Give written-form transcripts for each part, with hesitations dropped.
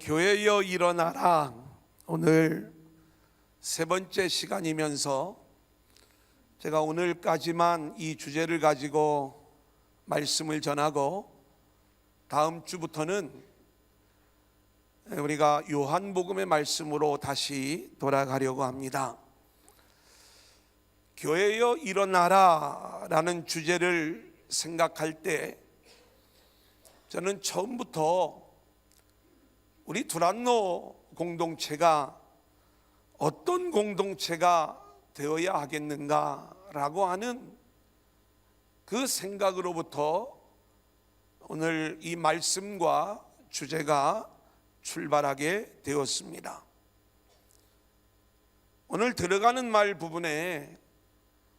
교회여 일어나라. 오늘 세 번째 시간이면서 제가 오늘까지만 이 주제를 가지고 말씀을 전하고 다음 주부터는 우리가 요한복음의 말씀으로 다시 돌아가려고 합니다. 교회여 일어나라 라는 주제를 생각할 때 저는 처음부터 우리 두란노 공동체가 어떤 공동체가 되어야 하겠는가라고 하는 그 생각으로부터 오늘 이 말씀과 주제가 출발하게 되었습니다. 오늘 들어가는 말 부분에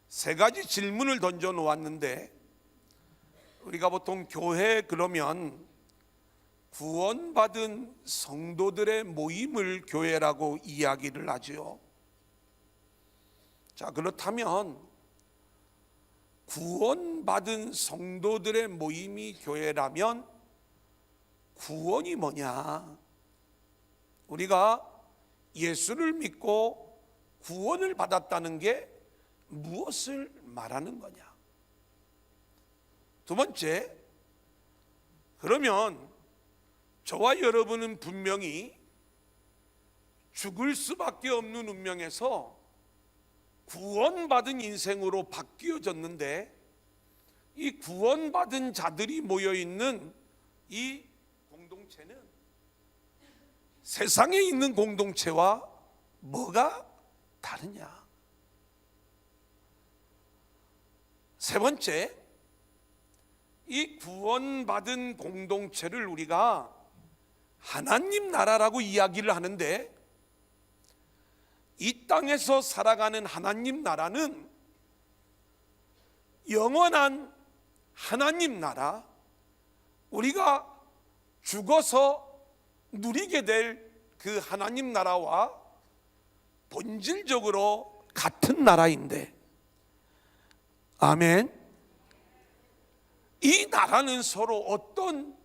세 가지 질문을 던져 놓았는데, 우리가 보통 교회 그러면 구원받은 성도들의 모임을 교회라고 이야기를 하죠. 자, 그렇다면 구원받은 성도들의 모임이 교회라면 구원이 뭐냐? 우리가 예수를 믿고 구원을 받았다는 게 무엇을 말하는 거냐? 두 번째, 그러면 저와 여러분은 분명히 죽을 수밖에 없는 운명에서 구원받은 인생으로 바뀌어졌는데, 이 구원받은 자들이 모여있는 이 공동체는 세상에 있는 공동체와 뭐가 다르냐? 세 번째, 이 구원받은 공동체를 우리가 하나님 나라라고 이야기를 하는데, 이 땅에서 살아가는 하나님 나라는 영원한 하나님 나라, 우리가 죽어서 누리게 될 그 하나님 나라와 본질적으로 같은 나라인데, 아멘. 이 나라는 서로 어떤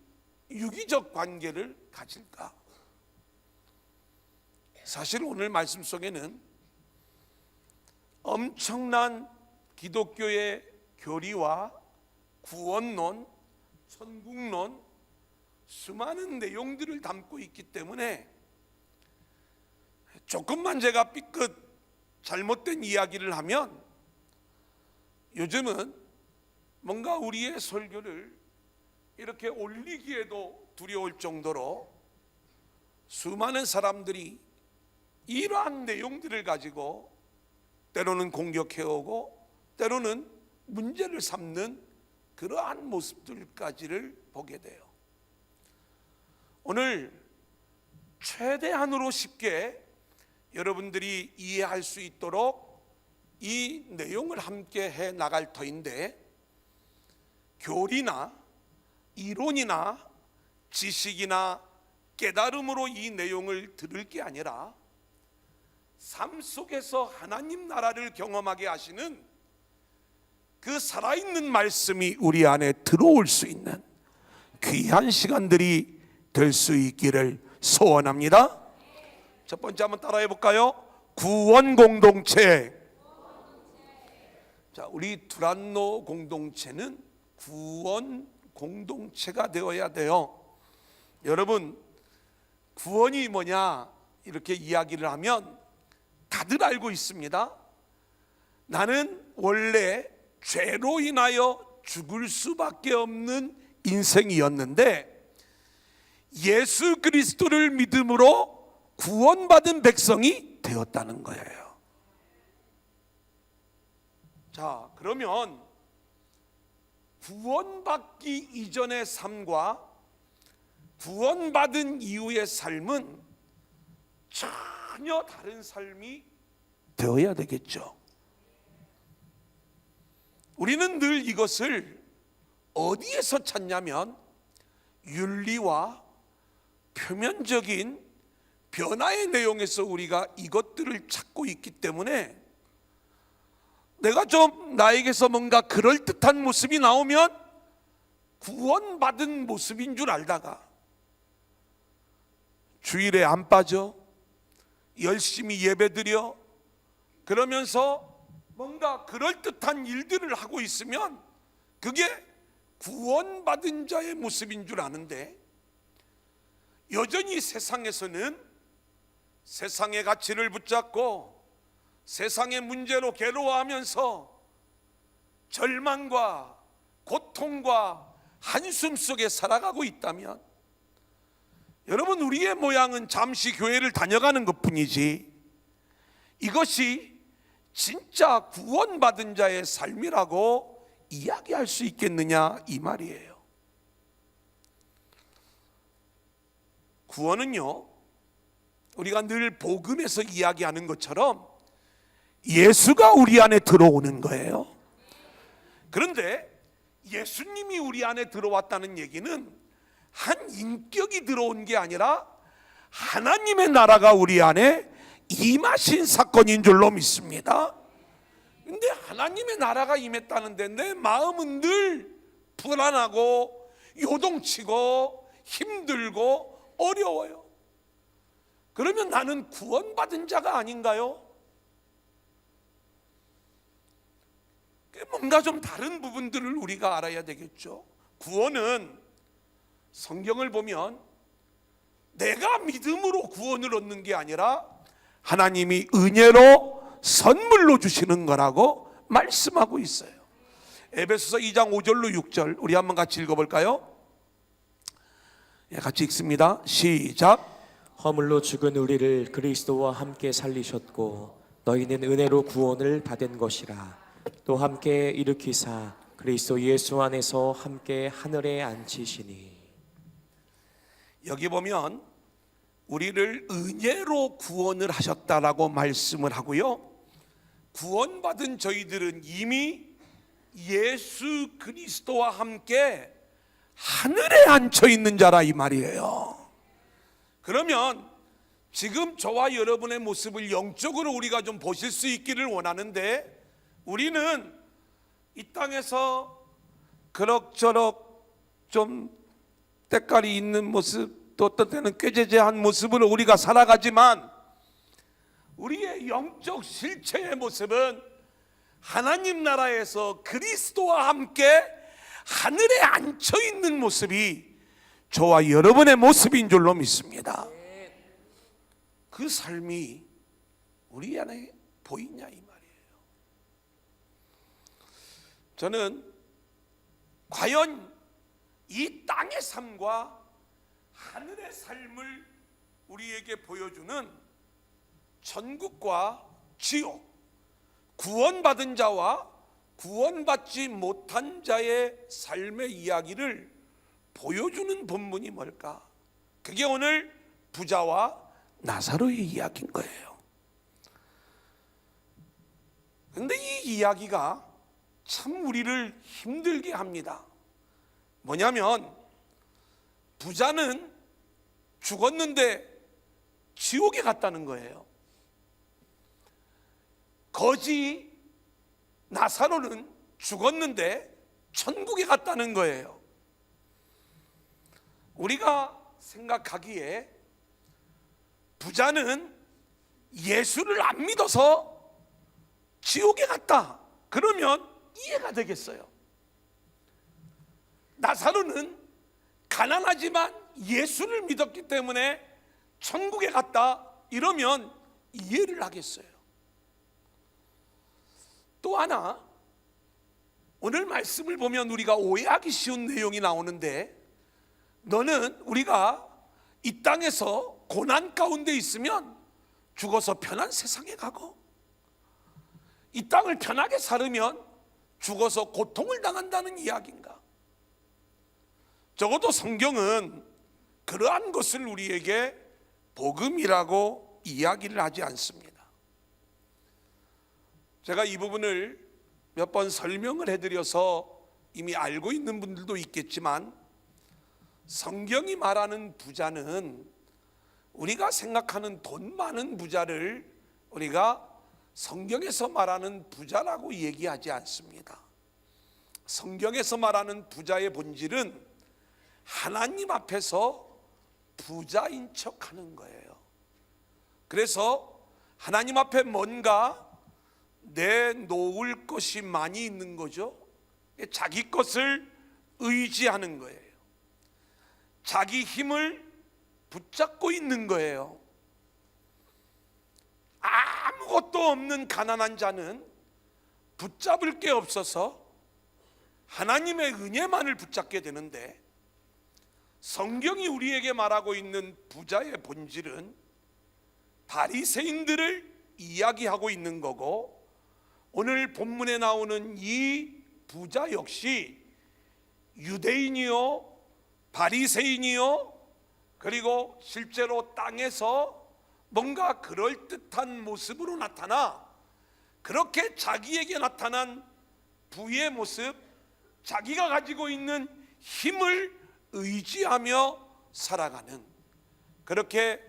유기적 관계를 가질까? 사실 오늘 말씀 속에는 엄청난 기독교의 교리와 구원론, 천국론, 수많은 내용들을 담고 있기 때문에 조금만 제가 삐끗 잘못된 이야기를 하면 요즘은 뭔가 우리의 설교를 이렇게 올리기에도 두려울 정도로 수많은 사람들이 이러한 내용들을 가지고 때로는 공격해오고 때로는 문제를 삼는 그러한 모습들까지를 보게 돼요. 오늘 최대한으로 쉽게 여러분들이 이해할 수 있도록 이 내용을 함께 해 나갈 터인데, 교리나 이론이나 지식이나 깨달음으로 이 내용을 들을 게 아니라 삶 속에서 하나님 나라를 경험하게 하시는 그 살아있는 말씀이 우리 안에 들어올 수 있는 귀한 시간들이 될 수 있기를 소원합니다. 첫 번째 한번 따라해 볼까요? 구원 공동체. 자, 우리 두란노 공동체는 구원 공동체가 되어야 돼요. 여러분, 구원이 뭐냐 이렇게 이야기를 하면 다들 알고 있습니다. 나는 원래 죄로 인하여 죽을 수밖에 없는 인생이었는데 예수 그리스도를 믿음으로 구원받은 백성이 되었다는 거예요. 자, 그러면 구원받기 이전의 삶과 구원받은 이후의 삶은 전혀 다른 삶이 되어야 되겠죠. 우리는 늘 이것을 어디에서 찾냐면 윤리와 표면적인 변화의 내용에서 우리가 이것들을 찾고 있기 때문에, 내가 좀 나에게서 뭔가 그럴듯한 모습이 나오면 구원받은 모습인 줄 알다가 주일에 안 빠져, 열심히 예배드려, 그러면서 뭔가 그럴듯한 일들을 하고 있으면 그게 구원받은 자의 모습인 줄 아는데, 여전히 세상에서는 세상의 가치를 붙잡고 세상의 문제로 괴로워하면서 절망과 고통과 한숨 속에 살아가고 있다면, 여러분, 우리의 모양은 잠시 교회를 다녀가는 것뿐이지 이것이 진짜 구원받은 자의 삶이라고 이야기할 수 있겠느냐, 이 말이에요. 구원은요, 우리가 늘 복음에서 이야기하는 것처럼 예수가 우리 안에 들어오는 거예요. 그런데 예수님이 우리 안에 들어왔다는 얘기는 한 인격이 들어온 게 아니라 하나님의 나라가 우리 안에 임하신 사건인 줄로 믿습니다. 근데 하나님의 나라가 임했다는데 내 마음은 늘 불안하고 요동치고 힘들고 어려워요. 그러면 나는 구원받은 자가 아닌가요? 뭔가 좀 다른 부분들을 우리가 알아야 되겠죠. 구원은 성경을 보면 내가 믿음으로 구원을 얻는 게 아니라 하나님이 은혜로 선물로 주시는 거라고 말씀하고 있어요. 에베소서 2장 5절로 6절 우리 한번 같이 읽어볼까요? 같이 읽습니다. 시작. 허물로 죽은 우리를 그리스도와 함께 살리셨고 너희는 은혜로 구원을 받은 것이라. 또 함께 일으키사 그리스도 예수 안에서 함께 하늘에 앉히시니. 여기 보면 우리를 은혜로 구원을 하셨다라고 말씀을 하고요, 구원받은 저희들은 이미 예수 그리스도와 함께 하늘에 앉혀 있는 자라, 이 말이에요. 그러면 지금 저와 여러분의 모습을 영적으로 우리가 좀 보실 수 있기를 원하는데, 우리는 이 땅에서 그럭저럭 좀 때깔이 있는 모습, 또 어떤 때는 꾀죄죄한 모습으로 우리가 살아가지만 우리의 영적 실체의 모습은 하나님 나라에서 그리스도와 함께 하늘에 앉혀 있는 모습이 저와 여러분의 모습인 줄로 믿습니다. 그 삶이 우리 안에 보이냐, 이 말이에요. 저는 과연 이 땅의 삶과 하늘의 삶을 우리에게 보여주는 천국과 지옥, 구원받은 자와 구원받지 못한 자의 삶의 이야기를 보여주는 본문이 뭘까? 그게 오늘 부자와 나사로의 이야기인 거예요. 그런데 이 이야기가 참 우리를 힘들게 합니다. 뭐냐면 부자는 죽었는데 지옥에 갔다는 거예요. 거지 나사로는 죽었는데 천국에 갔다는 거예요. 우리가 생각하기에 부자는 예수를 안 믿어서 지옥에 갔다, 그러면 이해가 되겠어요. 나사로는 가난하지만 예수를 믿었기 때문에 천국에 갔다, 이러면 이해를 하겠어요. 또 하나, 오늘 말씀을 보면 우리가 오해하기 쉬운 내용이 나오는데, 너는 우리가 이 땅에서 고난 가운데 있으면 죽어서 편한 세상에 가고, 이 땅을 편하게 살으면 죽어서 고통을 당한다는 이야기인가? 적어도 성경은 그러한 것을 우리에게 복음이라고 이야기를 하지 않습니다. 제가 이 부분을 몇 번 설명을 해드려서 이미 알고 있는 분들도 있겠지만, 성경이 말하는 부자는 우리가 생각하는 돈 많은 부자를 우리가 성경에서 말하는 부자라고 얘기하지 않습니다. 성경에서 말하는 부자의 본질은 하나님 앞에서 부자인 척하는 거예요. 그래서 하나님 앞에 뭔가 내놓을 것이 많이 있는 거죠. 자기 것을 의지하는 거예요. 자기 힘을 붙잡고 있는 거예요. 아무것도 없는 가난한 자는 붙잡을 게 없어서 하나님의 은혜만을 붙잡게 되는데, 성경이 우리에게 말하고 있는 부자의 본질은 바리새인들을 이야기하고 있는 거고, 오늘 본문에 나오는 이 부자 역시 유대인이요, 바리새인이요, 그리고 실제로 땅에서 뭔가 그럴듯한 모습으로 나타나, 그렇게 자기에게 나타난 부의 모습, 자기가 가지고 있는 힘을 의지하며 살아가는, 그렇게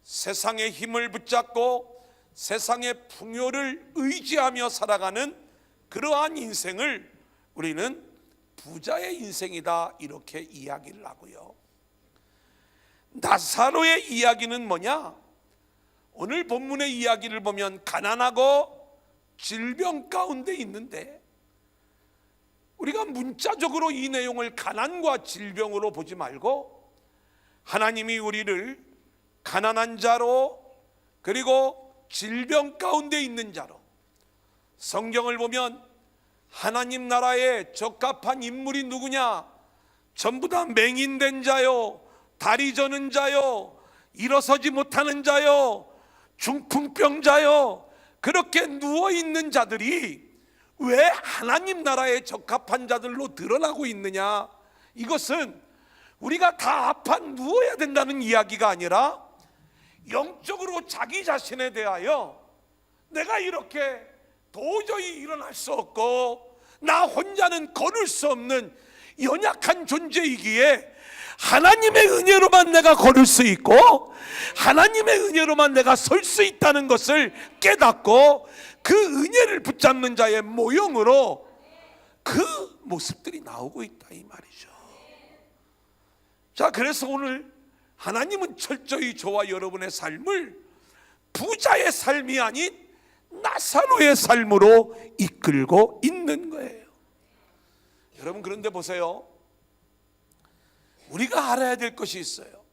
세상의 힘을 붙잡고 세상의 풍요를 의지하며 살아가는 그러한 인생을 우리는 부자의 인생이다, 이렇게 이야기를 하고요. 나사로의 이야기는 뭐냐? 오늘 본문의 이야기를 보면 가난하고 질병 가운데 있는데, 우리가 문자적으로 이 내용을 가난과 질병으로 보지 말고 하나님이 우리를 가난한 자로, 그리고 질병 가운데 있는 자로, 성경을 보면 하나님 나라에 적합한 인물이 누구냐? 전부 다 맹인된 자요, 다리 저는 자요, 일어서지 못하는 자요, 중풍병자요, 그렇게 누워있는 자들이 왜 하나님 나라에 적합한 자들로 드러나고 있느냐? 이것은 우리가 다 아파 누워야 된다는 이야기가 아니라, 영적으로 자기 자신에 대하여 내가 이렇게 도저히 일어날 수 없고 나 혼자는 걸을 수 없는 연약한 존재이기에 하나님의 은혜로만 내가 걸을 수 있고 하나님의 은혜로만 내가 설 수 있다는 것을 깨닫고 그 은혜를 붙잡는 자의 모형으로 그 모습들이 나오고 있다, 이 말이죠. 자, 그래서 오늘 하나님은 철저히 저와 여러분의 삶을 부자의 삶이 아닌 나사로의 삶으로 이끌고 있는 거예요. 여러분, 그런데 보세요. 우리가 알아야 될 것이 있어요.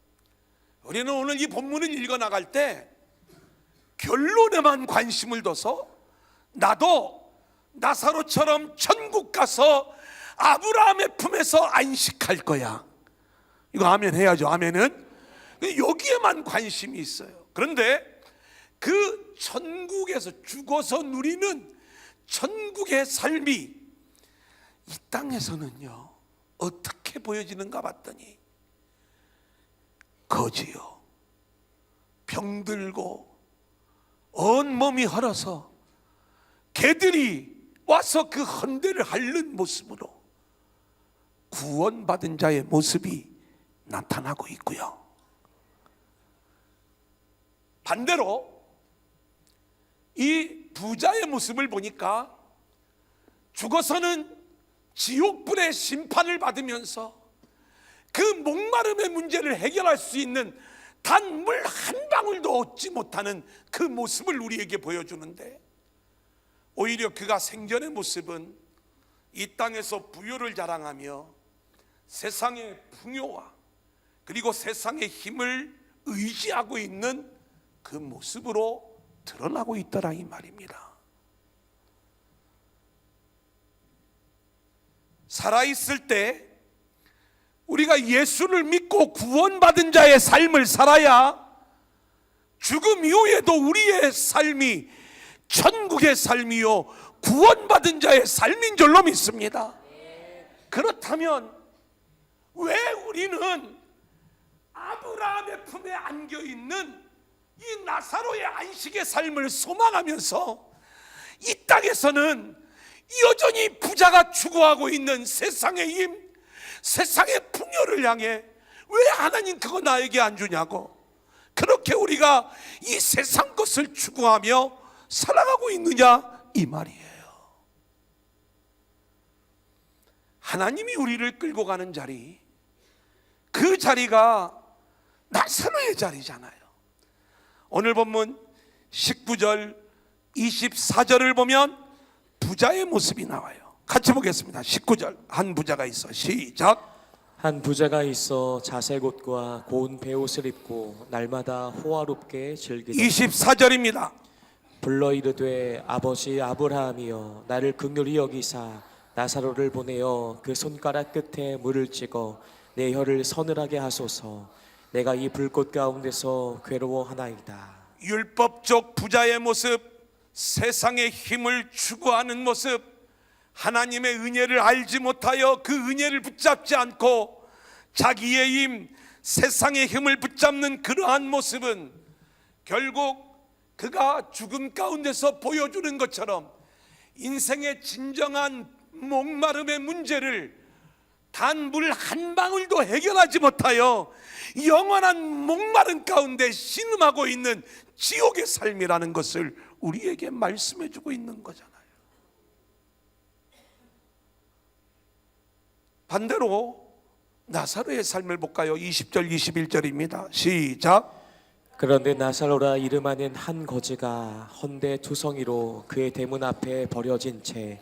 우리는 오늘 이 본문을 읽어 나갈 때 결론에만 관심을 둬서 나도 나사로처럼 천국 가서 아브라함의 품에서 안식할 거야, 이거 아멘 해야죠. 아멘은 여기에만 관심이 있어요. 그런데 그 천국에서 죽어서 누리는 천국의 삶이 이 땅에서는요 어떻게 보여지는가 봤더니 거지요, 병들고 온몸이 헐어서 개들이 와서 그 헌대를 핥는 모습으로 구원받은 자의 모습이 나타나고 있고요. 반대로 이 부자의 모습을 보니까 죽어서는 지옥불의 심판을 받으면서 그 목마름의 문제를 해결할 수 있는 단 물 한 방울도 얻지 못하는 그 모습을 우리에게 보여주는데, 오히려 그가 생전의 모습은 이 땅에서 부요를 자랑하며 세상의 풍요와 그리고 세상의 힘을 의지하고 있는 그 모습으로 드러나고 있더라, 이 말입니다. 살아있을 때 우리가 예수를 믿고 구원받은 자의 삶을 살아야 죽음 이후에도 우리의 삶이 천국의 삶이요 구원받은 자의 삶인 줄로 믿습니다. 그렇다면 왜 우리는 아브라함의 품에 안겨있는 이 나사로의 안식의 삶을 소망하면서 이 땅에서는 여전히 부자가 추구하고 있는 세상의 힘, 세상의 풍요를 향해 왜 하나님 그거 나에게 안 주냐고 그렇게 우리가 이 세상 것을 추구하며 살아가고 있느냐, 이 말이에요. 하나님이 우리를 끌고 가는 자리, 그 자리가 나사로의 자리잖아요. 오늘 본문 19절 24절을 보면 부자의 모습이 나와요. 같이 보겠습니다. 19절. 한 부자가 있어. 시작. 한 부자가 있어 자색 옷과 고운 베옷을 입고 날마다 호화롭게 즐기더라. 24절입니다. 불러 이르되 아버지 아브라함이여 나를 긍휼히 여기사 나사로를 보내어 그 손가락 끝에 물을 찍어 내 혀를 서늘하게 하소서. 내가 이 불꽃 가운데서 괴로워하나이다. 율법적 부자의 모습, 세상의 힘을 추구하는 모습, 하나님의 은혜를 알지 못하여 그 은혜를 붙잡지 않고 자기의 힘, 세상의 힘을 붙잡는 그러한 모습은 결국 그가 죽음 가운데서 보여주는 것처럼 인생의 진정한 목마름의 문제를 단 물 한 방울도 해결하지 못하여 영원한 목마름 가운데 신음하고 있는 지옥의 삶이라는 것을 우리에게 말씀해 주고 있는 거잖아요. 반대로 나사로의 삶을 볼까요? 20절 21절입니다. 시작. 그런데 나사로라 이름하는 한 거지가 헌데 투성이로 그의 대문 앞에 버려진 채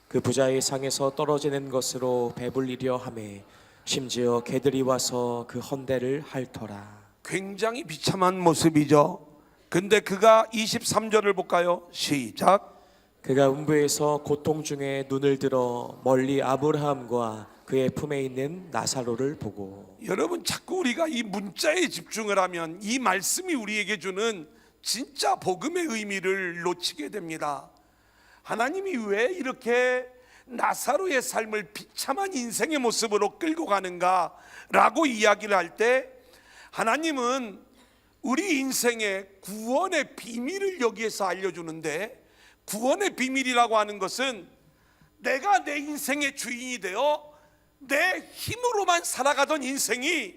그 부자의 상에서 떨어지는 것으로 배불리려 하매 심지어 개들이 와서 그 헌데를 핥더라. 굉장히 비참한 모습이죠. 근데 그가 23절을 볼까요? 시작. 그가 음부에서 고통 중에 눈을 들어 멀리 아브라함과 그의 품에 있는 나사로를 보고. 여러분, 자꾸 우리가 이 문자에 집중을 하면 이 말씀이 우리에게 주는 진짜 복음의 의미를 놓치게 됩니다. 하나님이 왜 이렇게 나사로의 삶을 비참한 인생의 모습으로 끌고 가는가 라고 이야기를 할 때, 하나님은 우리 인생의 구원의 비밀을 여기에서 알려주는데, 구원의 비밀이라고 하는 것은 내가 내 인생의 주인이 되어 내 힘으로만 살아가던 인생이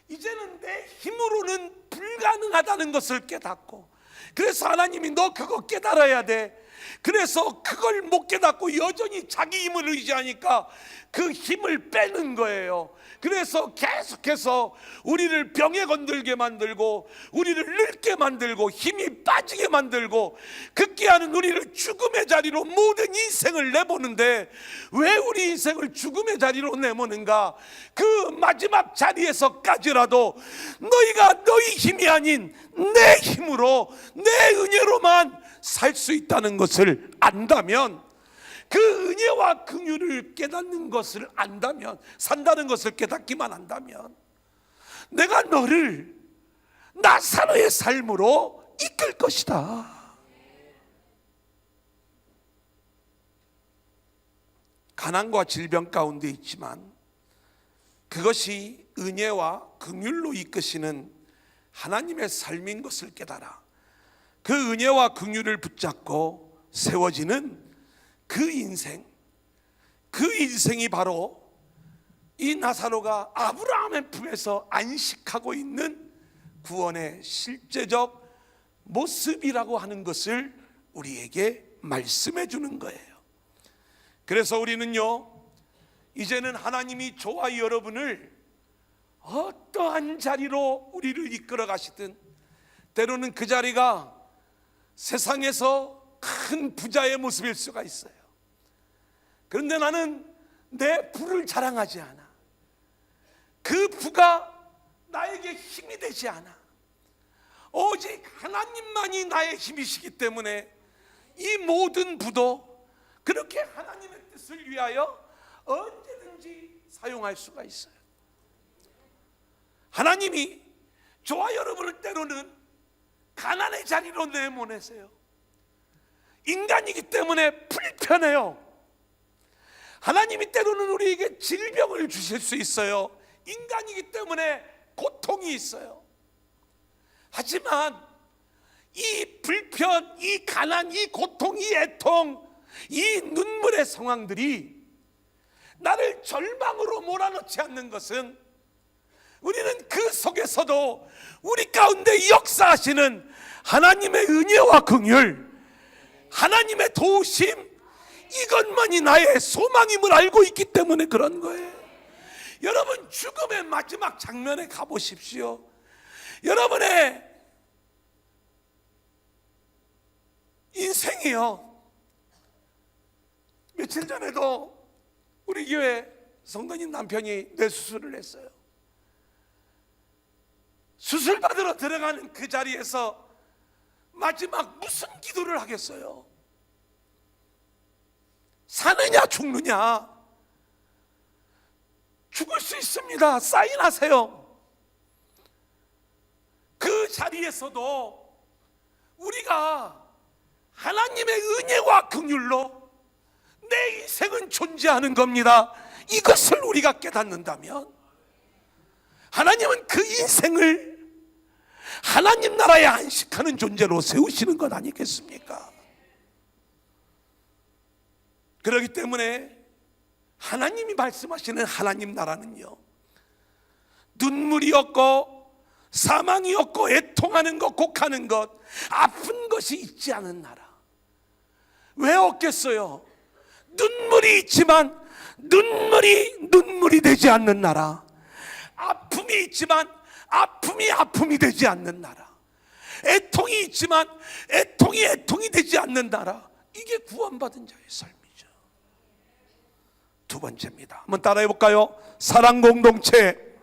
이제는 내 힘으로는 불가능하다는 것을 깨닫고, 그래서 하나님이 너 그거 깨달아야 돼. 그래서 그걸 못 깨닫고 여전히 자기 힘을 의지하니까 그 힘을 빼는 거예요. 그래서 계속해서 우리를 병에 건들게 만들고 우리를 늙게 만들고 힘이 빠지게 만들고 급기야는 우리를 죽음의 자리로 모든 인생을 내보는데, 왜 우리 인생을 죽음의 자리로 내모는가? 그 마지막 자리에서까지라도 너희가 너희 힘이 아닌 내 힘으로, 내 은혜로만 살 수 있다는 것을 안다면, 그 은혜와 긍휼을 깨닫는 것을 안다면, 산다는 것을 깨닫기만 한다면, 내가 너를 나사로의 삶으로 이끌 것이다. 가난과 질병 가운데 있지만 그것이 은혜와 긍휼로 이끄시는 하나님의 삶인 것을 깨달아 그 은혜와 긍휼을 붙잡고 세워지는 그 인생이 바로 이 나사로가 아브라함의 품에서 안식하고 있는 구원의 실제적 모습이라고 하는 것을 우리에게 말씀해 주는 거예요. 그래서 우리는요, 이제는 하나님이 저와 여러분을 어떠한 자리로 우리를 이끌어 가시든, 때로는 그 자리가 세상에서 큰 부자의 모습일 수가 있어요. 그런데 나는 내 부를 자랑하지 않아. 그 부가 나에게 힘이 되지 않아. 오직 하나님만이 나의 힘이시기 때문에 이 모든 부도 그렇게 하나님의 뜻을 위하여 언제든지 사용할 수가 있어요. 하나님이 저와 여러분을 때로는 가난의 자리로 내보내세요. 인간이기 때문에 불편해요. 하나님이 때로는 우리에게 질병을 주실 수 있어요. 인간이기 때문에 고통이 있어요. 하지만 이 불편, 이 가난, 이 고통, 이 애통, 이 눈물의 상황들이 나를 절망으로 몰아넣지 않는 것은, 우리는 그 속에서도 우리 가운데 역사하시는 하나님의 은혜와 긍휼, 하나님의 도우심, 이것만이 나의 소망임을 알고 있기 때문에 그런 거예요. 여러분, 죽음의 마지막 장면에 가보십시오. 여러분의 인생이요, 며칠 전에도 우리 교회 성도님 남편이 뇌수술을 했어요. 수술 받으러 들어가는 그 자리에서 마지막 무슨 기도를 하겠어요? 사느냐 죽느냐? 죽을 수 있습니다. 사인하세요. 그 자리에서도 우리가 하나님의 은혜와 긍휼로 내 인생은 존재하는 겁니다. 이것을 우리가 깨닫는다면 하나님은 그 인생을 하나님 나라에 안식하는 존재로 세우시는 것 아니겠습니까? 그렇기 때문에 하나님이 말씀하시는 하나님 나라는요, 눈물이 없고 사망이 없고 애통하는 것, 곡하는 것, 아픈 것이 있지 않은 나라. 왜 없겠어요? 눈물이 있지만 눈물이 되지 않는 나라. 아픔이 있지만 아픔이 되지 않는 나라. 애통이 있지만 애통이 되지 않는 나라. 이게 구원받은 자의 삶이죠. 두 번째입니다. 한번 따라해 볼까요? 사랑 공동체.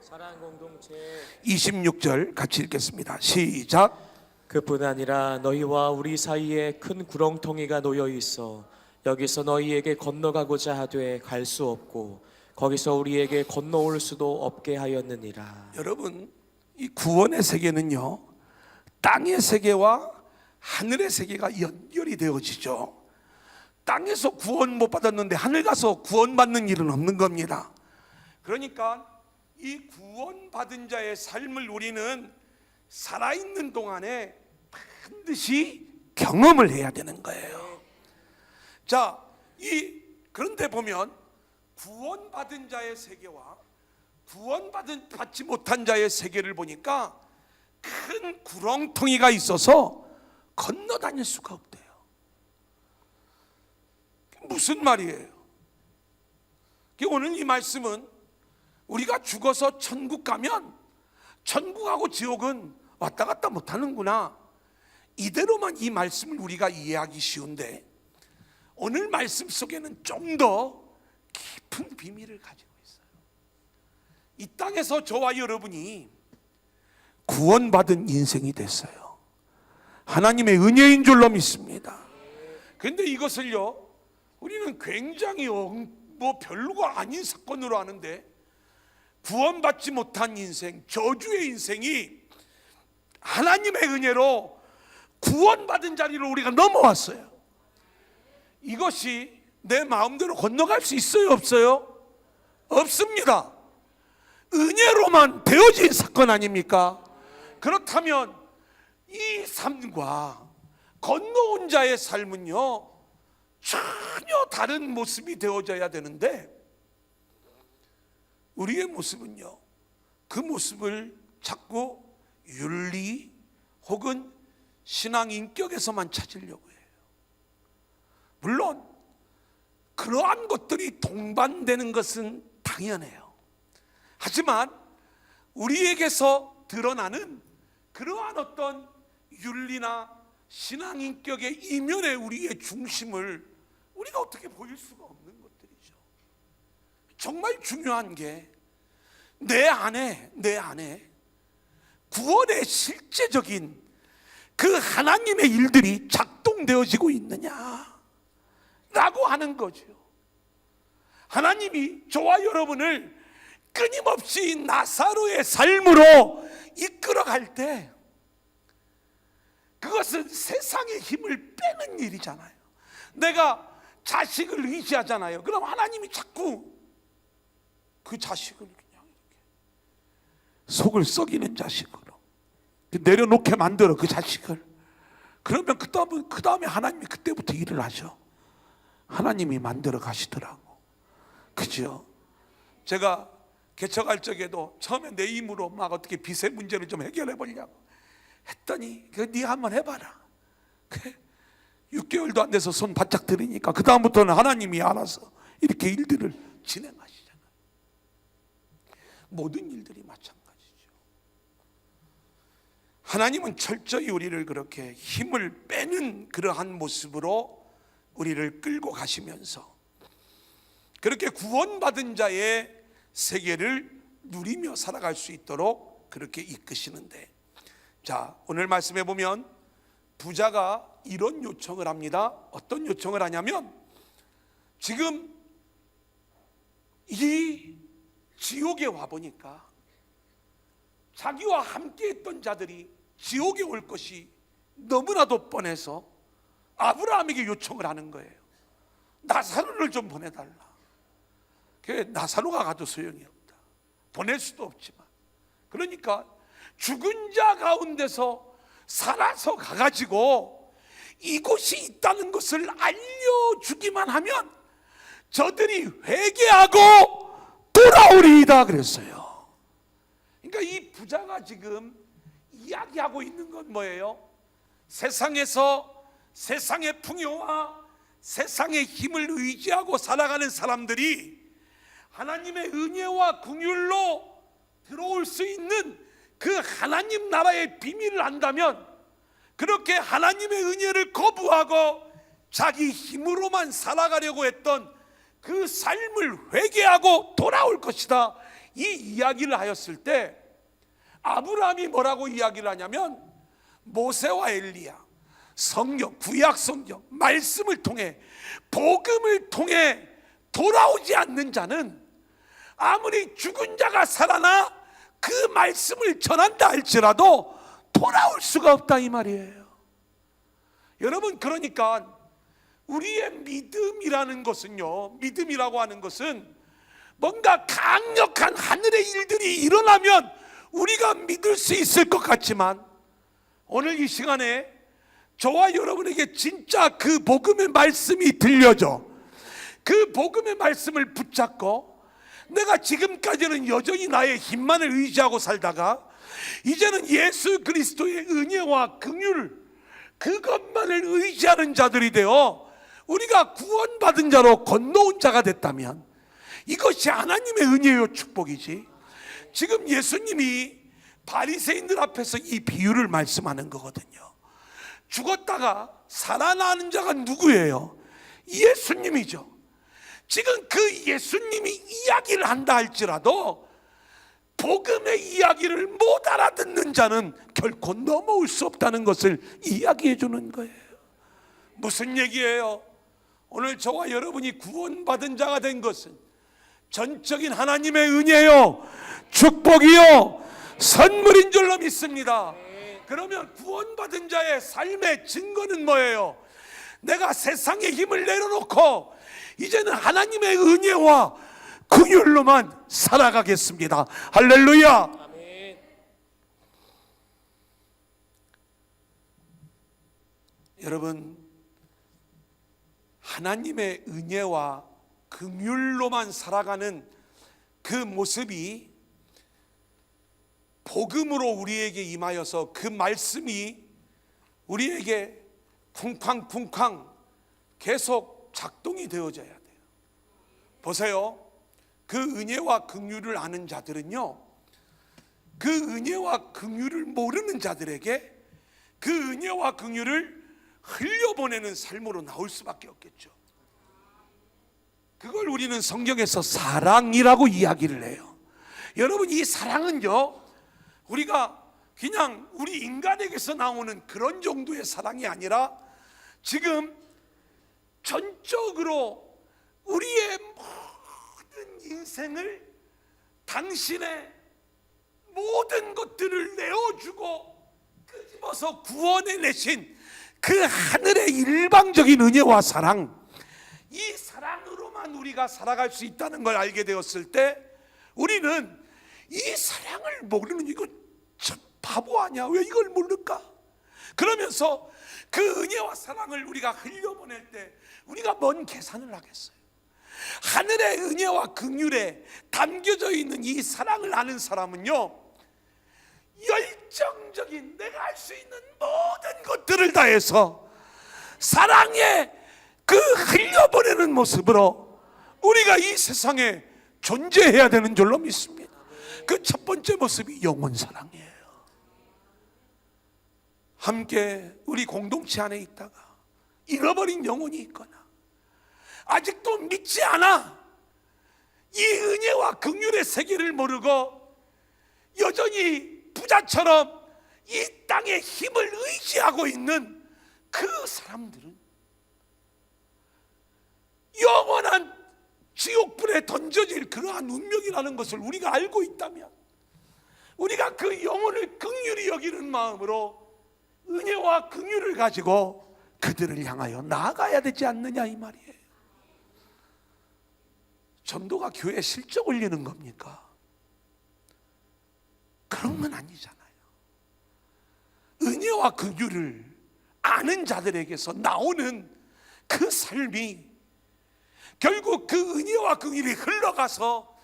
26절 같이 읽겠습니다. 시작. 그뿐 아니라 너희와 우리 사이에 큰 구렁텅이가 놓여 있어 여기서 너희에게 건너가고자 하되 갈 수 없고 거기서 우리에게 건너올 수도 없게 하였느니라. 여러분, 이 구원의 세계는요, 땅의 세계와 하늘의 세계가 연결이 되어지죠. 땅에서 구원 못 받았는데 하늘 가서 구원받는 일은 없는 겁니다. 그러니까 이 구원받은 자의 삶을 우리는 살아있는 동안에 반드시 경험을 해야 되는 거예요. 자, 그런데 보면 구원받은 자의 세계와 받지 못한 자의 세계를 보니까 큰 구렁텅이가 있어서 건너 다닐 수가 없대요. 무슨 말이에요? 오늘 이 말씀은 우리가 죽어서 천국 가면 천국하고 지옥은 왔다 갔다 못하는구나, 이대로만 이 말씀을 우리가 이해하기 쉬운데, 오늘 말씀 속에는 좀 더 깊은 비밀을 가지고 있어요. 이 땅에서 저와 여러분이 구원받은 인생이 됐어요. 하나님의 은혜인 줄로 믿습니다. 그런데 이것을요, 우리는 굉장히 별로가 아닌 사건으로 하는데, 구원받지 못한 인생, 저주의 인생이 하나님의 은혜로 구원받은 자리로 우리가 넘어왔어요. 이것이 내 마음대로 건너갈 수 있어요, 없어요? 없습니다. 은혜로만 되어진 사건 아닙니까? 그렇다면 이 삶과 건너온 자의 삶은요, 전혀 다른 모습이 되어져야 되는데, 우리의 모습은요, 그 모습을 자꾸 윤리 혹은 신앙 인격에서만 찾으려고 해요. 물론 그러한 것들이 동반되는 것은 당연해요. 하지만 우리에게서 드러나는 그러한 어떤 윤리나 신앙 인격의 이면에 우리의 중심을 우리가 어떻게 보일 수가 없는 것들이죠. 정말 중요한 게 내 안에 구원의 실제적인 그 하나님의 일들이 작동되어지고 있느냐라고 하는 거죠. 하나님이 저와 여러분을 끊임없이 나사로의 삶으로 이끌어갈 때, 그것은 세상의 힘을 빼는 일이잖아요. 내가 자식을 의지하잖아요. 그럼 하나님이 자꾸 그 자식을 그냥 이렇게 속을 썩이는 자식으로 내려놓게 만들어, 그 자식을. 그러면 그 다음에 하나님이 그때부터 일을 하죠. 하나님이 만들어 가시더라고. 그죠? 제가 개척할 적에도 처음에 내 힘으로 막 어떻게 빚의 문제를 좀 해결해 보려고 했더니, 네 한번 해봐라. 그래, 6개월도 안 돼서 손 바짝 들으니까 그 다음부터는 하나님이 알아서 이렇게 일들을 진행하시잖아요. 모든 일들이 마찬가지죠. 하나님은 철저히 우리를 그렇게 힘을 빼는 그러한 모습으로 우리를 끌고 가시면서 그렇게 구원받은 자의 세계를 누리며 살아갈 수 있도록 그렇게 이끄시는데, 자, 오늘 말씀해 보면 부자가 이런 요청을 합니다. 어떤 요청을 하냐면, 지금 이 지옥에 와보니까 자기와 함께 했던 자들이 지옥에 올 것이 너무나도 뻔해서 아브라함에게 요청을 하는 거예요. 나사로를 좀 보내달라. 나사로가 가도 소용이 없다. 보낼 수도 없지만, 그러니까 죽은 자 가운데서 살아서 가가지고 이곳이 있다는 것을 알려주기만 하면 저들이 회개하고 돌아오리이다 그랬어요. 그러니까 이 부자가 지금 이야기하고 있는 건 뭐예요? 세상에서 세상의 풍요와 세상의 힘을 의지하고 살아가는 사람들이 하나님의 은혜와 긍휼로 들어올 수 있는 그 하나님 나라의 비밀을 안다면, 그렇게 하나님의 은혜를 거부하고 자기 힘으로만 살아가려고 했던 그 삶을 회개하고 돌아올 것이다, 이 이야기를 하였을 때 아브라함이 뭐라고 이야기를 하냐면, 모세와 엘리야, 성경, 구약 성경 말씀을 통해, 복음을 통해 돌아오지 않는 자는 아무리 죽은 자가 살아나 그 말씀을 전한다 할지라도 돌아올 수가 없다, 이 말이에요. 여러분, 그러니까 우리의 믿음이라는 것은요, 믿음이라고 하는 것은 뭔가 강력한 하늘의 일들이 일어나면 우리가 믿을 수 있을 것 같지만, 오늘 이 시간에 저와 여러분에게 진짜 그 복음의 말씀이 들려져 그 복음의 말씀을 붙잡고 내가 지금까지는 여전히 나의 힘만을 의지하고 살다가 이제는 예수 그리스도의 은혜와 긍휼, 그것만을 의지하는 자들이 되어 우리가 구원받은 자로 건너온 자가 됐다면 이것이 하나님의 은혜요 축복이지. 지금 예수님이 바리새인들 앞에서 이 비유를 말씀하는 거거든요. 죽었다가 살아나는 자가 누구예요? 예수님이죠. 지금 그 예수님이 이야기를 한다 할지라도 복음의 이야기를 못 알아듣는 자는 결코 넘어올 수 없다는 것을 이야기해 주는 거예요. 무슨 얘기예요? 오늘 저와 여러분이 구원받은 자가 된 것은 전적인 하나님의 은혜요, 축복이요, 선물인 줄로 믿습니다. 그러면 구원받은 자의 삶의 증거는 뭐예요? 내가 세상의 힘을 내려놓고 이제는 하나님의 은혜와 긍휼로만 살아가겠습니다. 할렐루야. 아멘. 여러분, 하나님의 은혜와 긍휼로만 살아가는 그 모습이 복음으로 우리에게 임하여서 그 말씀이 우리에게 쿵쾅쿵쾅 계속 작동이 되어져야 돼요. 보세요. 그 은혜와 긍휼을 아는 자들은요, 그 은혜와 긍휼을 모르는 자들에게 그 은혜와 긍휼을 흘려보내는 삶으로 나올 수밖에 없겠죠. 그걸 우리는 성경에서 사랑이라고 이야기를 해요. 여러분, 이 사랑은요, 우리가 그냥 우리 인간에게서 나오는 그런 정도의 사랑이 아니라 지금 전적으로 우리의 모든 인생을 당신의 모든 것들을 내어주고 끄집어서 구원해내신 그 하늘의 일방적인 은혜와 사랑, 이 사랑으로만 우리가 살아갈 수 있다는 걸 알게 되었을 때 우리는 이 사랑을 모르는, 이거 참 바보 아니야, 왜 이걸 모를까? 그러면서 그 은혜와 사랑을 우리가 흘려보낼 때 우리가 뭔 계산을 하겠어요? 하늘의 은혜와 긍휼에 담겨져 있는 이 사랑을 아는 사람은요, 열정적인 내가 할 수 있는 모든 것들을 다해서 사랑의 그 흘려보내는 모습으로 우리가 이 세상에 존재해야 되는 줄로 믿습니다. 그 첫 번째 모습이 영혼 사랑이에요. 함께 우리 공동체 안에 있다가 잃어버린 영혼이 있거나 아직도 믿지 않아 이 은혜와 긍휼의 세계를 모르고 여전히 부자처럼 이 땅의 힘을 의지하고 있는 그 사람들은 영원한 지옥불에 던져질 그러한 운명이라는 것을 우리가 알고 있다면 우리가 그 영혼을 긍휼히 여기는 마음으로 은혜와 긍휼을 가지고 그들을 향하여 나아가야 되지 않느냐 이 말이에요. 전도가 교회에 실적 올리는 겁니까? 그런 건 아니잖아요. 은혜와 긍휼을 아는 자들에게서 나오는 그 삶이 결국 그 은혜와 긍휼이 흘러가서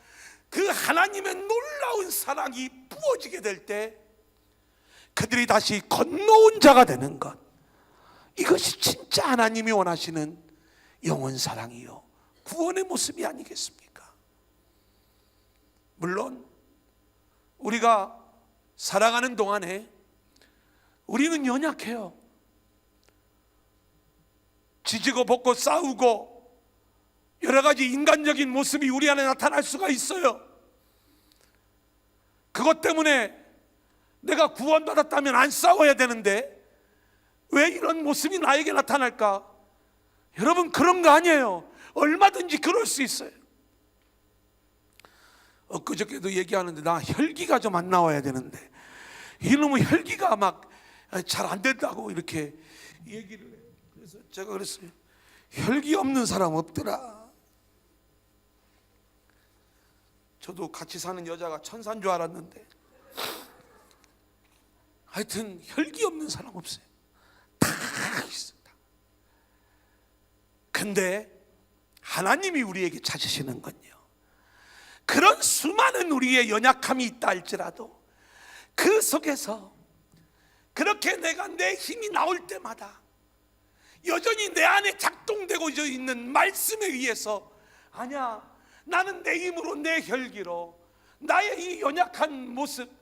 그 하나님의 놀라운 사랑이 부어지게 될 때 그들이 다시 건너온 자가 되는 것, 이것이 진짜 하나님이 원하시는 영원 사랑이요 구원의 모습이 아니겠습니까? 물론 우리가 살아가는 동안에 우리는 연약해요. 지지고 볶고 싸우고 여러 가지 인간적인 모습이 우리 안에 나타날 수가 있어요. 그것 때문에 내가 구원받았다면 안 싸워야 되는데 왜 이런 모습이 나에게 나타날까? 여러분, 그런 거 아니에요. 얼마든지 그럴 수 있어요. 엊그저께도 얘기하는데 나 혈기가 좀 안 나와야 되는데 이놈의 혈기가 막 잘 안 된다고 이렇게 얘기를 해요. 그래서 제가 그랬어요. 혈기 없는 사람 없더라. 저도 같이 사는 여자가 천사인 줄 알았는데 하여튼 혈기 없는 사람 없어요. 다 있어. 근데 하나님이 우리에게 찾으시는 건요, 그런 수많은 우리의 연약함이 있다 할지라도 그 속에서 그렇게 내가 내 힘이 나올 때마다 여전히 내 안에 작동되고 있는 말씀에 의해서 아니야, 나는 내 힘으로 내 혈기로 나의 이 연약한 모습,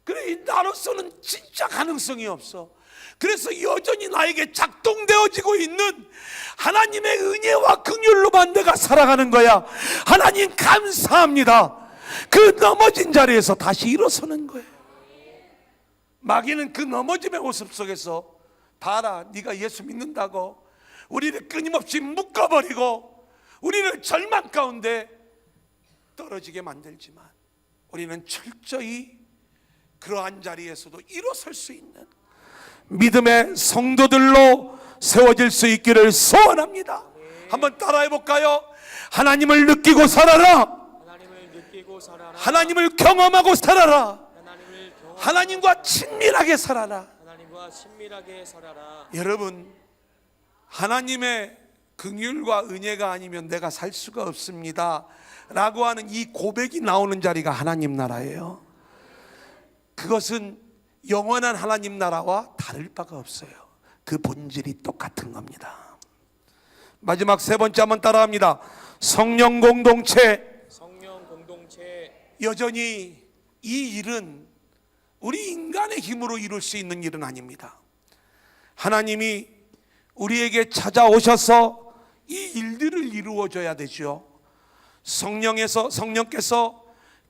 그래 나로서는 진짜 가능성이 없어. 그래서 여전히 나에게 작동되어지고 있는 하나님의 은혜와 긍휼로만 내가 살아가는 거야. 하나님 감사합니다. 그 넘어진 자리에서 다시 일어서는 거예요. 마귀는 그 넘어짐의 모습 속에서 봐라, 네가 예수 믿는다고 우리를 끊임없이 묶어버리고 우리를 절망 가운데 떨어지게 만들지만 우리는 철저히 그러한 자리에서도 일어설 수 있는 믿음의 성도들로 세워질 수 있기를 소원합니다. 한번 따라해 볼까요? 하나님을 느끼고 살아라. 하나님을 느끼고 살아라. 하나님을 경험하고 살아라. 하나님을 경험. 하나님과 친밀하게 살아라. 하나님과 친밀하게 살아라. 여러분, 하나님의 긍휼과 은혜가 아니면 내가 살 수가 없습니다 라고 하는 이 고백이 나오는 자리가 하나님 나라예요. 그것은 영원한 하나님 나라와 다를 바가 없어요. 그 본질이 똑같은 겁니다. 마지막 세 번째 한번 따라합니다. 성령 공동체. 성령 공동체. 여전히 이 일은 우리 인간의 힘으로 이룰 수 있는 일은 아닙니다. 하나님이 우리에게 찾아오셔서 이 일들을 이루어줘야 되죠. 성령께서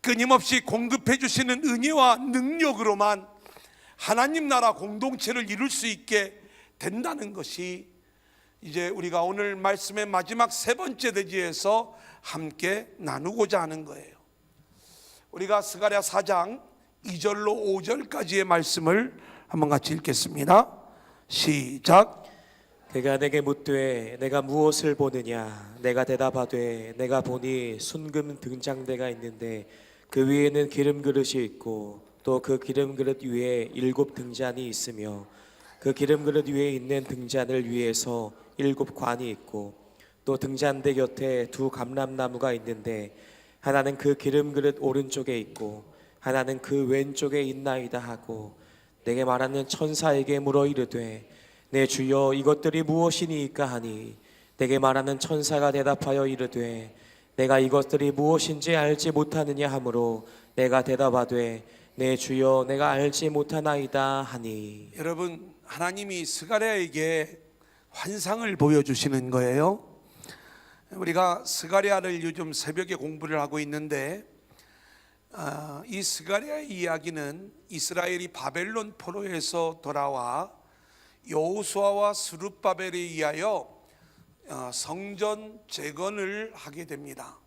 끊임없이 공급해 주시는 은혜와 능력으로만 하나님 나라 공동체를 이룰 수 있게 된다는 것이 이제 우리가 오늘 말씀의 마지막 세 번째 대지에서 함께 나누고자 하는 거예요. 우리가 스가랴 4장 2절로 5절까지의 말씀을 한번 같이 읽겠습니다. 시작. 그가 내게 묻되 내가 무엇을 보느냐? 내가 대답하되 내가 보니 순금 등장대가 있는데 그 위에는 기름 그릇이 있고 또 그 기름 그릇 위에 7 등잔이 있으며 그 기름 그릇 위에 있는 등잔을 위에서 7 관이 있고 또 등잔대 곁에 2 감람나무가 있는데 하나는 그 기름 그릇 오른쪽에 있고 하나는 그 왼쪽에 있나이다 하고 내게 말하는 천사에게 물어 이르되 내 주여 이것들이 무엇이니이까 하니 내게 말하는 천사가 대답하여 이르되 내가 이것들이 무엇인지 알지 못하느냐 하므로 내가 대답하되 내 주여 내가 알지 못하나이다 하니. 여러분, 하나님이 스가랴에게 환상을 보여주시는 거예요. 우리가 스가랴를 요즘 새벽에 공부를 하고 있는데 이 스가랴의 이야기는 이스라엘이 바벨론 포로에서 돌아와 여호수아와 스룹바벨에 의하여 성전 재건을 하게 됩니다.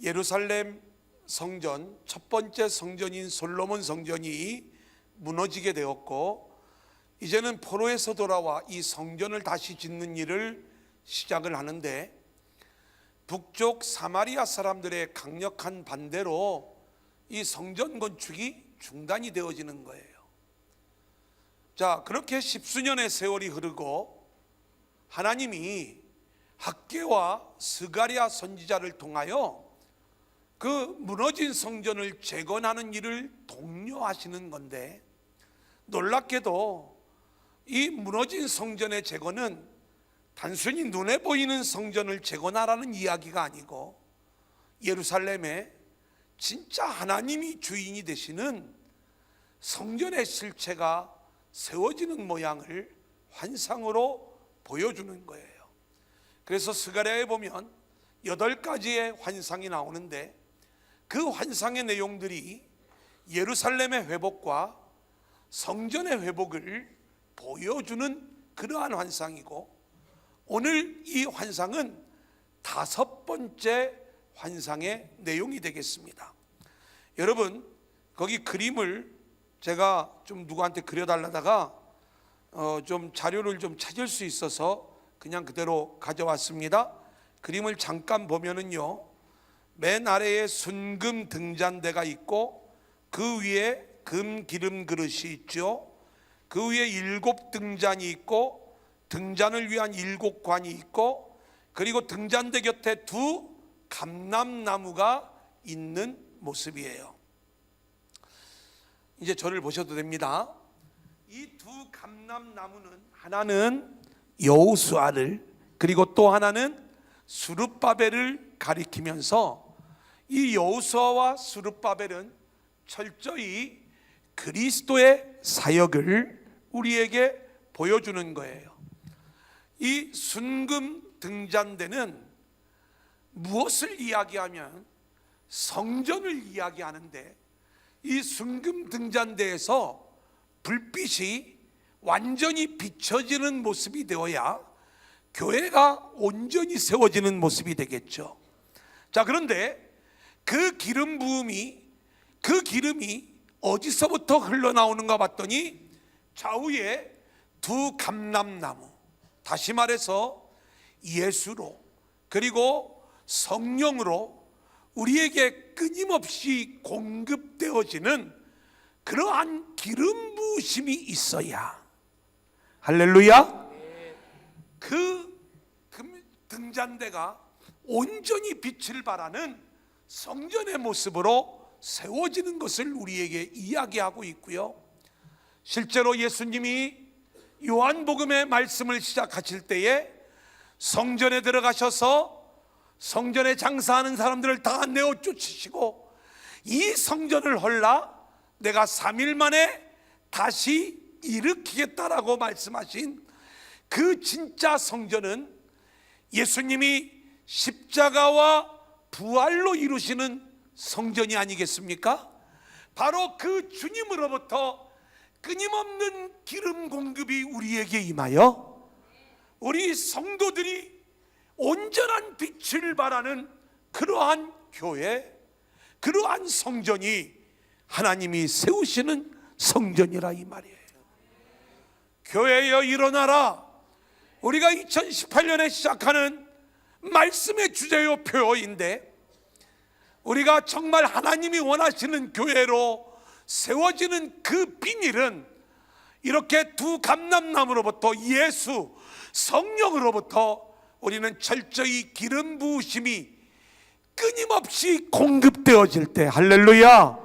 예루살렘 성전, 첫 번째 성전인 솔로몬 성전이 무너지게 되었고, 이제는 포로에서 돌아와 이 성전을 다시 짓는 일을 시작을 하는데, 북쪽 사마리아 사람들의 강력한 반대로 이 성전 건축이 중단이 되어지는 거예요. 자, 그렇게 십수년의 세월이 흐르고 하나님이 학개와 스가랴 선지자를 통하여 그 무너진 성전을 재건하는 일을 독려하시는 건데, 놀랍게도 이 무너진 성전의 재건은 단순히 눈에 보이는 성전을 재건하라는 이야기가 아니고 예루살렘에 진짜 하나님이 주인이 되시는 성전의 실체가 세워지는 모양을 환상으로 보여주는 거예요. 그래서 스가랴에 보면 8가지의 환상이 나오는데, 그 환상의 내용들이 예루살렘의 회복과 성전의 회복을 보여주는 그러한 환상이고, 오늘 이 환상은 5번째 환상의 내용이 되겠습니다. 여러분, 거기 그림을 제가 좀 누구한테 그려달라다가 좀 자료를 좀 찾을 수 있어서 그냥 그대로 가져왔습니다. 그림을 잠깐 보면은요, 맨 아래에 순금 등잔대가 있고 그 위에 금 기름 그릇이 있죠. 그 위에 7등잔이 있고 등잔을 위한 7관이 있고, 그리고 등잔대 곁에 2 감람나무가 있는 모습이에요. 이제 저를 보셔도 됩니다. 이 2 감람나무는 하나는 여호수아를, 그리고 또 하나는 스룹바벨을 가리키면서 이 여호수아와 스룹바벨은 철저히 그리스도의 사역을 우리에게 보여주는 거예요. 이 순금 등잔대는 무엇을 이야기하면 성전을 이야기하는데, 이 순금 등잔대에서 불빛이 완전히 비춰지는 모습이 되어야 교회가 온전히 세워지는 모습이 되겠죠. 자, 그런데 그 기름 부음이, 그 기름이 어디서부터 흘러나오는가 봤더니 좌우에 2 감람나무, 다시 말해서 예수로 그리고 성령으로 우리에게 끊임없이 공급되어지는 그러한 기름 부으심이 있어야, 할렐루야, 그 등잔대가 온전히 빛을 발하는 성전의 모습으로 세워지는 것을 우리에게 이야기하고 있고요. 실제로 예수님이 요한복음의 말씀을 시작하실 때에 성전에 들어가셔서 성전에 장사하는 사람들을 다 내어 쫓으시고, 이 성전을 헐라 내가 3일 만에 다시 일으키겠다라고 말씀하신 그 진짜 성전은 예수님이 십자가와 부활로 이루시는 성전이 아니겠습니까? 바로 그 주님으로부터 끊임없는 기름 공급이 우리에게 임하여 우리 성도들이 온전한 빛을 발하는 그러한 교회, 그러한 성전이 하나님이 세우시는 성전이라 이 말이에요. 교회여 일어나라. 우리가 2018년에 시작하는 말씀의 주제요 표어인데, 우리가 정말 하나님이 원하시는 교회로 세워지는 그 비밀은 이렇게 2 감람나무로부터 예수 성령으로부터 우리는 철저히 기름 부으심이 끊임없이 공급되어질 때, 할렐루야,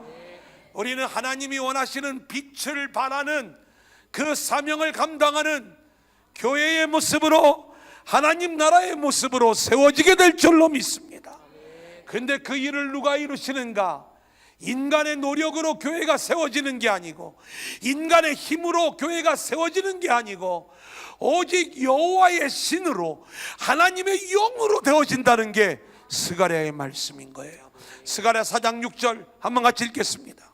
우리는 하나님이 원하시는 빛을 발하는 그 사명을 감당하는 교회의 모습으로, 하나님 나라의 모습으로 세워지게 될 줄로 믿습니다. 그런데 그 일을 누가 이루시는가? 인간의 노력으로 교회가 세워지는 게 아니고, 인간의 힘으로 교회가 세워지는 게 아니고, 오직 여호와의 신으로, 하나님의 영으로 되어진다는 게 스가랴의 말씀인 거예요. 스가랴 4장 6절 한번 같이 읽겠습니다.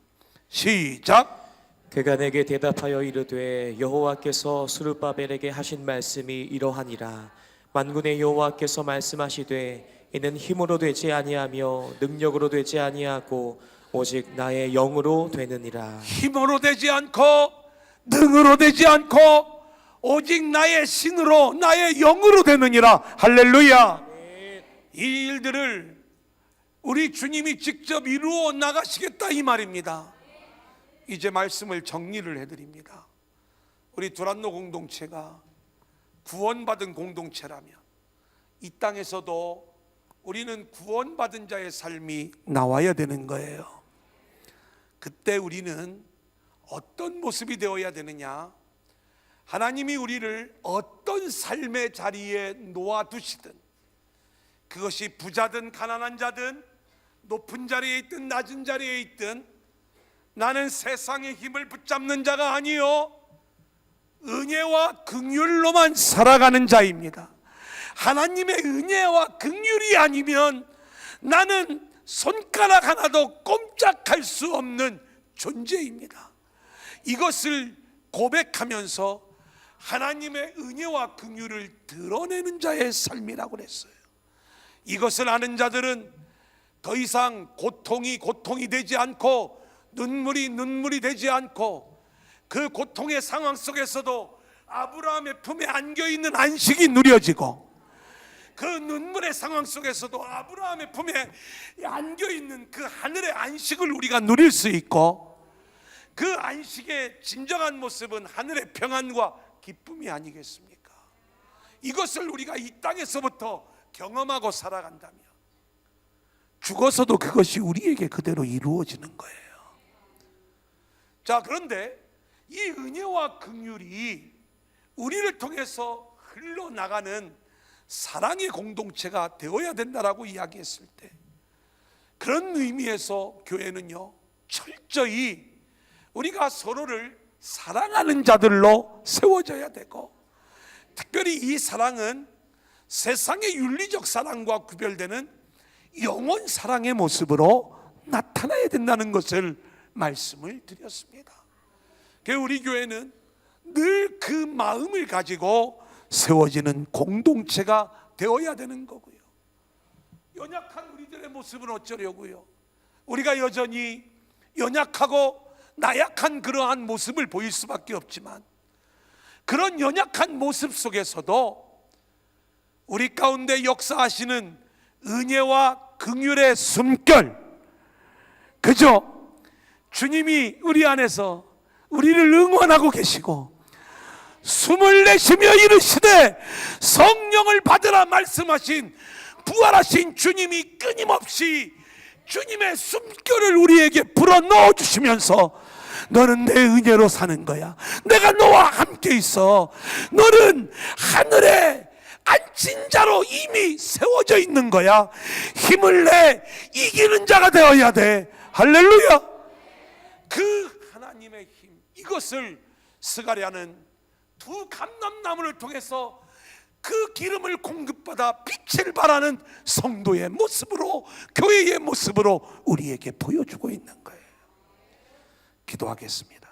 시작. 그가 내게 대답하여 이르되 여호와께서 스룹바벨에게 하신 말씀이 이러하니라. 만군의 여호와께서 말씀하시되 이는 힘으로 되지 아니하며 능력으로 되지 아니하고 오직 나의 영으로 되느니라. 힘으로 되지 않고 능으로 되지 않고 오직 나의 신으로, 나의 영으로 되느니라. 할렐루야. 이 일들을 우리 주님이 직접 이루어 나가시겠다 이 말입니다. 이제 말씀을 정리를 해드립니다. 우리 두란노 공동체가 구원받은 공동체라면 이 땅에서도 우리는 구원받은 자의 삶이 나와야 되는 거예요. 그때 우리는 어떤 모습이 되어야 되느냐? 하나님이 우리를 어떤 삶의 자리에 놓아두시든, 그것이 부자든 가난한 자든 높은 자리에 있든 낮은 자리에 있든, 나는 세상의 힘을 붙잡는 자가 아니요 은혜와 긍휼로만 살아가는 자입니다. 하나님의 은혜와 긍휼이 아니면 나는 손가락 하나도 꼼짝할 수 없는 존재입니다. 이것을 고백하면서 하나님의 은혜와 긍휼을 드러내는 자의 삶이라고 그랬어요. 이것을 아는 자들은 더 이상 고통이 되지 않고 눈물이 되지 않고, 그 고통의 상황 속에서도 아브라함의 품에 안겨있는 안식이 누려지고, 그 눈물의 상황 속에서도 아브라함의 품에 안겨있는 그 하늘의 안식을 우리가 누릴 수 있고, 그 안식의 진정한 모습은 하늘의 평안과 기쁨이 아니겠습니까? 이것을 우리가 이 땅에서부터 경험하고 살아간다면 죽어서도 그것이 우리에게 그대로 이루어지는 거예요. 자, 그런데 이 은혜와 긍휼이 우리를 통해서 흘러나가는 사랑의 공동체가 되어야 된다라고 이야기했을 때, 그런 의미에서 교회는요, 철저히 우리가 서로를 사랑하는 자들로 세워져야 되고, 특별히 이 사랑은 세상의 윤리적 사랑과 구별되는 영혼 사랑의 모습으로 나타나야 된다는 것을 말씀을 드렸습니다. 우리 교회는 늘 그 마음을 가지고 세워지는 공동체가 되어야 되는 거고요. 연약한 우리들의 모습은 어쩌려고요? 우리가 여전히 연약하고 나약한 그러한 모습을 보일 수밖에 없지만, 그런 연약한 모습 속에서도 우리 가운데 역사하시는 은혜와 긍휼의 숨결, 그저 주님이 우리 안에서 우리를 응원하고 계시고 숨을 내쉬며 이르시되 성령을 받으라 말씀하신 부활하신 주님이 끊임없이 주님의 숨결을 우리에게 불어넣어 주시면서, 너는 내 은혜로 사는 거야, 내가 너와 함께 있어, 너는 하늘에 앉힌 자로 이미 세워져 있는 거야, 힘을 내 이기는 자가 되어야 돼. 할렐루야. 그 하나님의 힘, 이것을 스가랴는 두 감람나무를 통해서 그 기름을 공급받아 빛을 발하는 성도의 모습으로, 교회의 모습으로 우리에게 보여주고 있는 거예요. 기도하겠습니다.